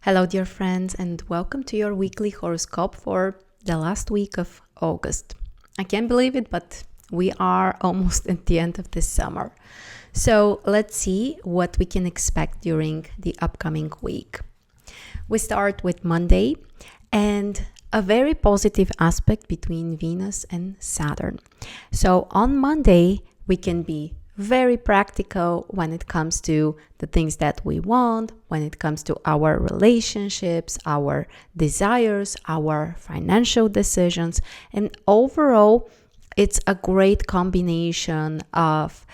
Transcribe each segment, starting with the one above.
Hello, dear friends, and welcome to your weekly horoscope for the last week of August. I can't believe it, but we are almost at the end of this summer. So let's see what we can expect during the upcoming week. We start with Monday and a very positive aspect between Venus and Saturn. So on Monday, we can be very practical when it comes to the things that we want, when it comes to our relationships, our desires, our financial decisions. And overall, it's a great combination of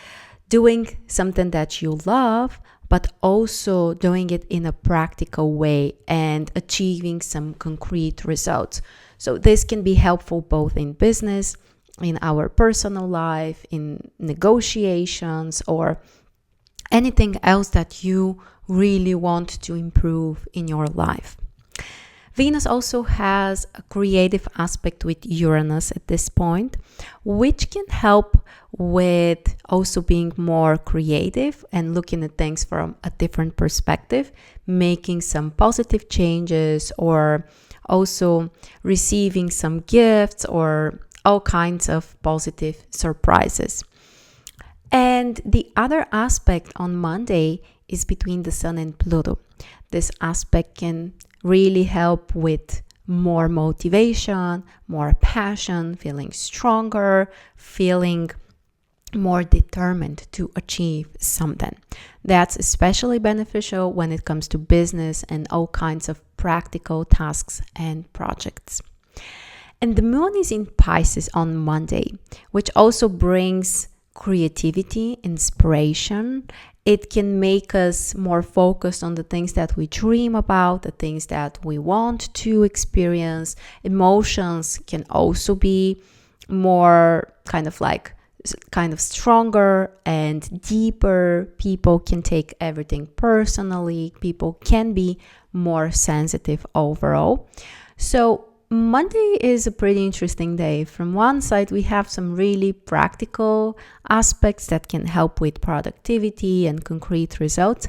doing something that you love, but also doing it in a practical way and achieving some concrete results. So this can be helpful both in business, in our personal life, in negotiations, or anything else that you really want to improve in your life. Venus also has a creative aspect with Uranus at this point, which can help with also being more creative and looking at things from a different perspective, making some positive changes, or also receiving some gifts or all kinds of positive surprises. And the other aspect on Monday is between the Sun and Pluto. This aspect can really help with more motivation, more passion, feeling stronger, feeling more determined to achieve something. That's especially beneficial when it comes to business and all kinds of practical tasks and projects. And the moon is in Pisces on Monday, which also brings creativity, inspiration. It can make us more focused on the things that we dream about, the things that we want to experience. Emotions can also be more kind of stronger and deeper. People can take everything personally. People can be more sensitive overall. So Monday is a pretty interesting day. From one side, we have some really practical aspects that can help with productivity and concrete results.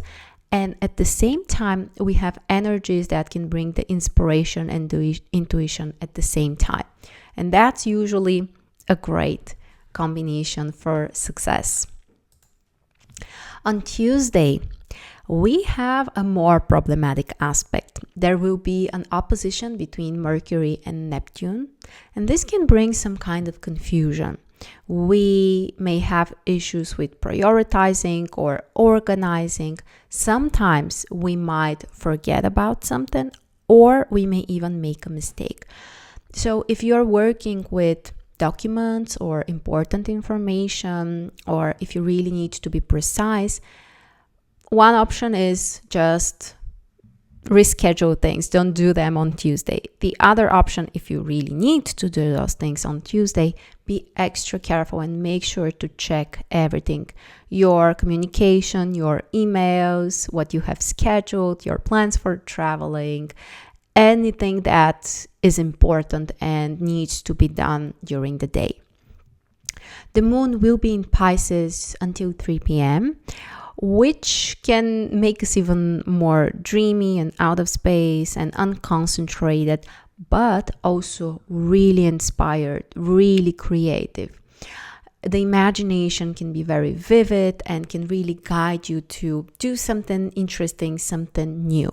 And at the same time, we have energies that can bring the inspiration and the intuition at the same time. And that's usually a great combination for success. On Tuesday, we have a more problematic aspect. There will be an opposition between Mercury and Neptune, and this can bring some kind of confusion. We may have issues with prioritizing or organizing. Sometimes we might forget about something, or we may even make a mistake. So if you're working with documents or important information, or if you really need to be precise, one option is just reschedule things. Don't do them on Tuesday. The other option, if you really need to do those things on Tuesday, be extra careful and make sure to check everything. Your communication, your emails, what you have scheduled, your plans for traveling, anything that is important and needs to be done during the day. The moon will be in Pisces until 3 p.m., which can make us even more dreamy and out of space and unconcentrated, but also really inspired, really creative. The imagination can be very vivid and can really guide you to do something interesting, something new.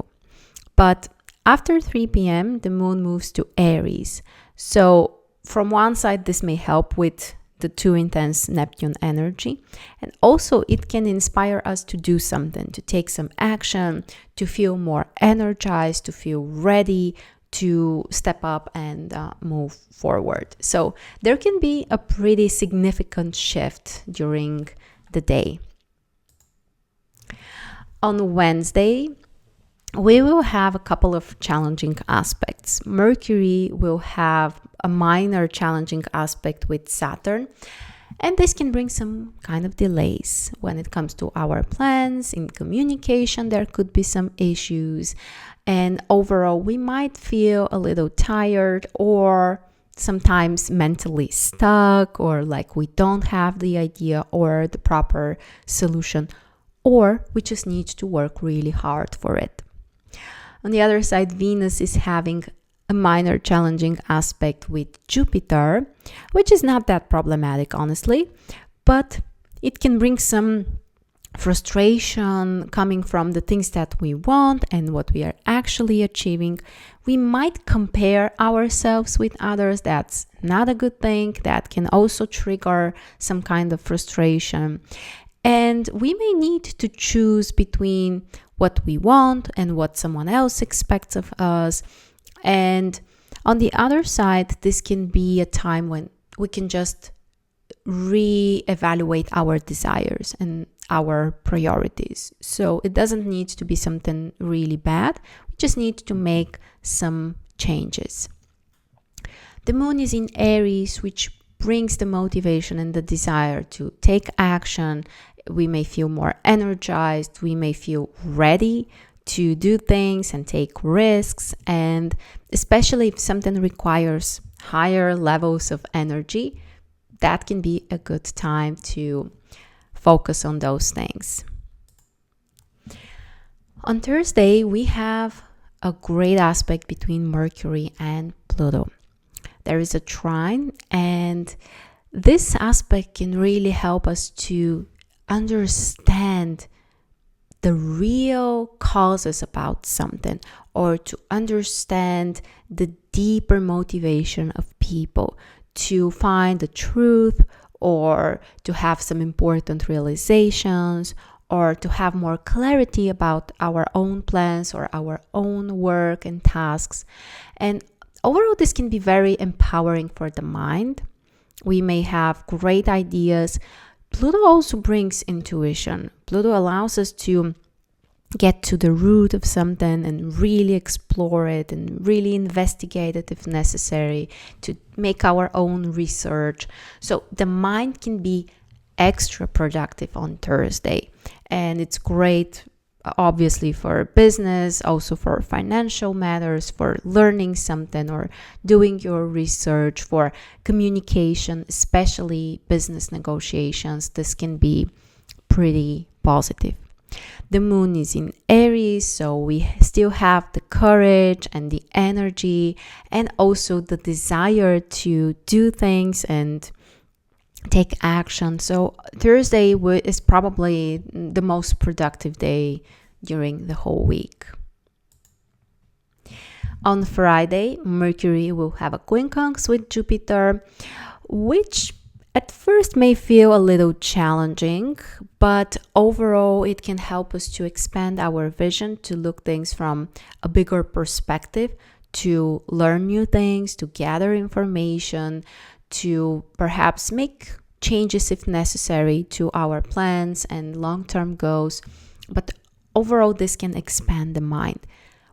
But after 3 p.m., the moon moves to Aries. So from one side, this may help with the too intense Neptune energy. And also it can inspire us to do something, to take some action, to feel more energized, to feel ready to step up and move forward. So there can be a pretty significant shift during the day. On Wednesday, we will have a couple of challenging aspects. Mercury will have a minor challenging aspect with Saturn, and this can bring some kind of delays when it comes to our plans. In communication, there could be some issues, and overall we might feel a little tired or sometimes mentally stuck, or like we don't have the idea or the proper solution, or we just need to work really hard for it. On the other side, Venus is having a minor challenging aspect with Jupiter, which is not that problematic, honestly, but it can bring some frustration coming from the things that we want and what we are actually achieving. We might compare ourselves with others. That's not a good thing. That can also trigger some kind of frustration. And we may need to choose between what we want and what someone else expects of us. And on the other side, this can be a time when we can just re-evaluate our desires and our priorities. So it doesn't need to be something really bad. We just need to make some changes. The moon is in Aries, which brings the motivation and the desire to take action. We may feel more energized. We may feel ready to do things and take risks. And especially if something requires higher levels of energy, that can be a good time to focus on those things. On Thursday, we have a great aspect between Mercury and Pluto. There is a trine, and this aspect can really help us to understand the real causes about something, or to understand the deeper motivation of people to find the truth, or to have some important realizations, or to have more clarity about our own plans or our own work and tasks. And overall, this can be very empowering for the mind. We may have great ideas. Pluto also brings intuition. Pluto allows us to get to the root of something and really explore it and really investigate it if necessary, to make our own research. So the mind can be extra productive on Thursday, and it's great obviously for business, also for financial matters, for learning something or doing your research, for communication, especially business negotiations. This can be pretty positive. The moon is in Aries, so we still have the courage and the energy and also the desire to do things and take action. So Thursday is probably the most productive day during the whole week. On Friday, Mercury will have a quincunx with Jupiter, which at first may feel a little challenging, but overall it can help us to expand our vision, to look things from a bigger perspective, to learn new things, to gather information, to perhaps make changes if necessary to our plans and long-term goals. But overall, this can expand the mind.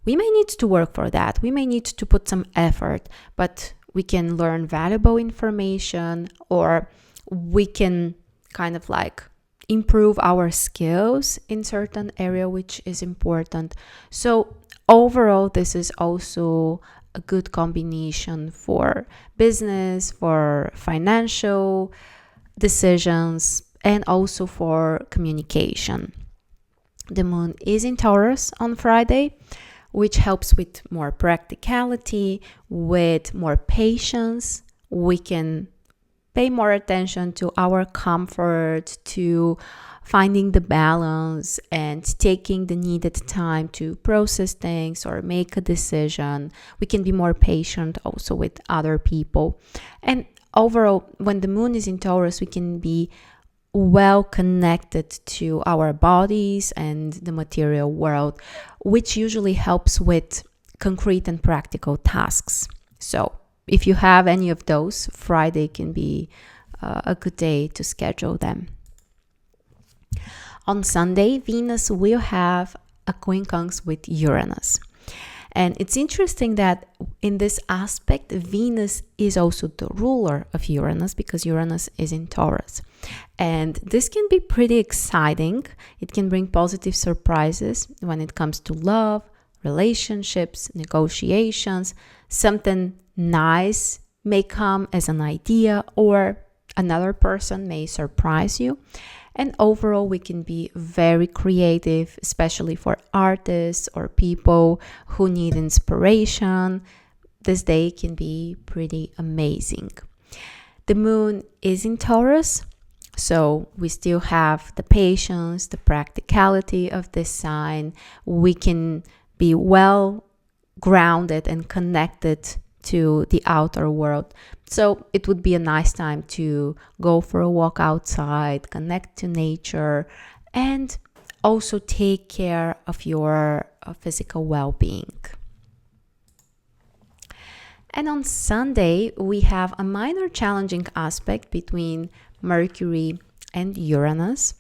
We may need to work for that. We may need to put some effort, but we can learn valuable information, or we can kind of like improve our skills in certain area, which is important. So overall, this is also a good combination for business, for financial decisions, and also for communication. The moon is in Taurus on Friday, which helps with more practicality, with more patience. We can pay more attention to our comfort, to finding the balance and taking the needed time to process things or make a decision. We can be more patient also with other people. And overall, when the moon is in Taurus, we can be well connected to our bodies and the material world, which usually helps with concrete and practical tasks. So if you have any of those, Friday can be a good day to schedule them. On Sunday, Venus will have a quincunx with Uranus. And it's interesting that in this aspect, Venus is also the ruler of Uranus, because Uranus is in Taurus. And this can be pretty exciting. It can bring positive surprises when it comes to love, relationships, negotiations. Something nice may come as an idea, or another person may surprise you. And overall, we can be very creative, especially for artists or people who need inspiration. This day can be pretty amazing. The moon is in Taurus, so we still have the patience, the practicality of this sign. We can be well grounded and connected to the outer world. So it would be a nice time to go for a walk outside, connect to nature, and also take care of your physical well-being. And on Sunday, we have a minor challenging aspect between Mercury and Uranus,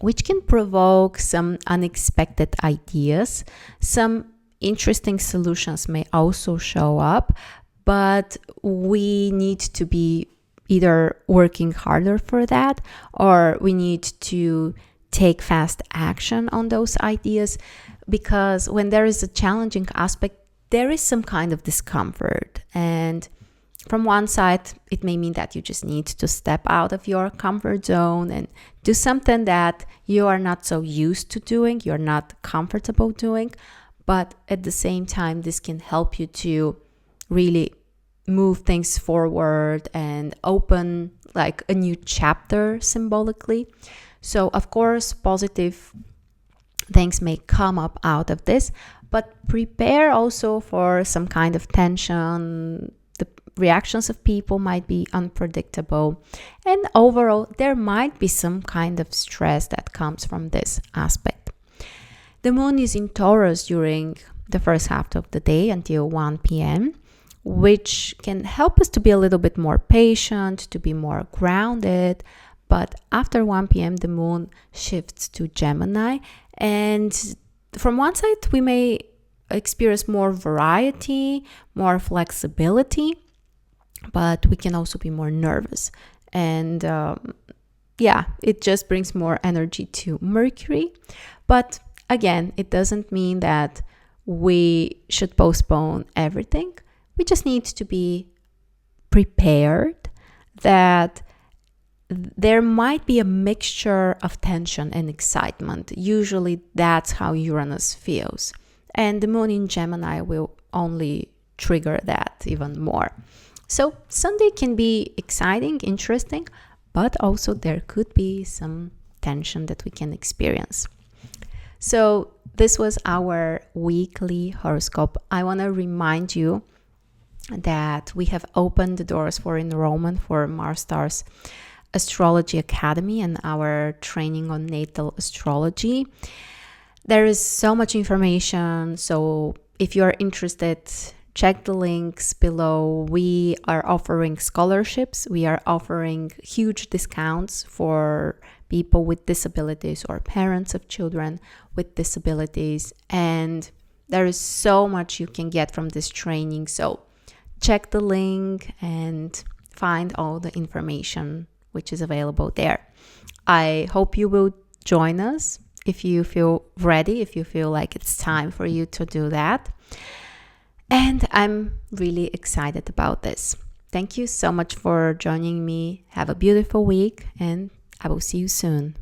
which can provoke some unexpected ideas. Some interesting solutions may also show up, but we need to be either working harder for that, or we need to take fast action on those ideas, because when there is a challenging aspect, there is some kind of discomfort. And from one side, it may mean that you just need to step out of your comfort zone and do something that you are not so used to doing, you're not comfortable doing. But at the same time, this can help you to really move things forward and open like a new chapter symbolically. So, of course, positive things may come up out of this, but prepare also for some kind of tension. The reactions of people might be unpredictable, and overall there might be some kind of stress that comes from this aspect. The moon is in Taurus during the first half of the day until 1 p.m., which can help us to be a little bit more patient, to be more grounded. But after 1 p.m., the moon shifts to Gemini, and from one side, we may experience more variety, more flexibility, but we can also be more nervous. And it just brings more energy to Mercury. But again, it doesn't mean that we should postpone everything. We just need to be prepared that there might be a mixture of tension and excitement. Usually that's how Uranus feels. And the moon in Gemini will only trigger that even more. So Sunday can be exciting, interesting, but also there could be some tension that we can experience. So this was our weekly horoscope. I want to remind you that we have opened the doors for enrollment for Mars Stars Astrology Academy and our training on natal astrology. There is so much information, so if you're interested, check the links below. We are offering scholarships. We are offering huge discounts for people with disabilities or parents of children with disabilities. And there is so much you can get from this training. So check the link and find all the information which is available there. I hope you will join us if you feel ready, if you feel like it's time for you to do that. And I'm really excited about this. Thank you so much for joining me. Have a beautiful week, and I will see you soon.